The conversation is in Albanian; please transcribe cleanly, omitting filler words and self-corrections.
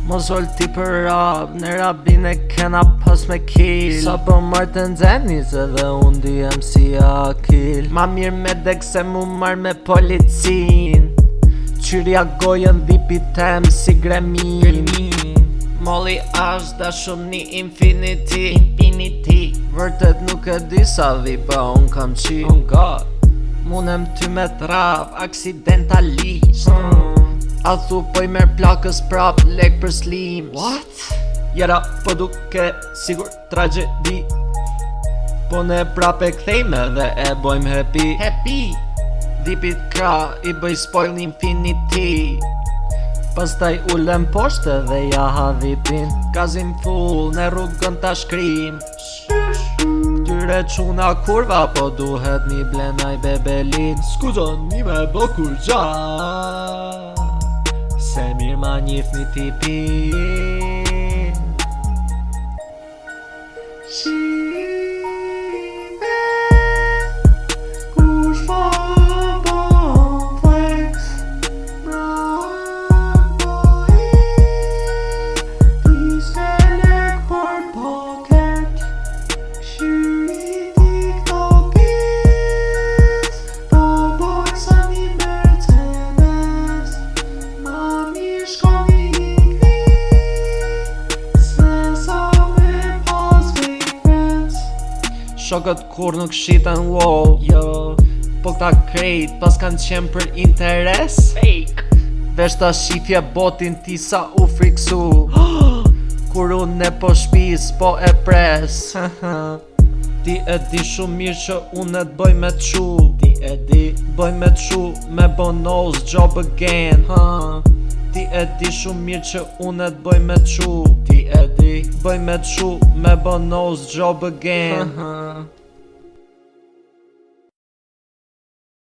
Mos ol ti për rap, në rabin e kena pas me kill. Sa po marrë të nxenis edhe unë dijem si akil. Ma mirë me dek se mu marrë me policin. Qyrja gojën dhipi tem si gremin. Molli ashtë da shumë një infinity. Vërtet nuk e di sa vi, pa unë kam qi. Munem ty me trap, aksidentalisht. A thu po i merë plakës prap, lek për slims. What? Jera po duke sigur tragedi. Po ne prap e kthejme dhe e bojmë happy. Dhipit kra, i bëj spoil një infinity. Pastaj ulem poshte dhe ja ha dhipin. Kazim full, ne rrugën ta shkrim. Këtyre quna kurva, po duhet mi blenaj bebelin. Skuzon mi me bo kur gja. Se mirë ma njif një tipin. Kush po bon flex Brock boy Ti s'kelek për pocket Shyri TikTokis Po boj sa një Mercedes Mami shkoni i kri Se sa me pas fake friends Shokët kur nuk shiten wow, jo. Po këta krejt pas kanë qenë për interes. Fake Vesh ta shifje botin ti sa u friksu. Kur unë e po shpis po e pres. Ti e di shumë mirë që unë e t'boj me t'shu. Ti e di boj me t'shu me bonus job again. Ti e di shumë mirë që unë e t'boj me t'shu. Ti e di boj me t'shu me bonus job again.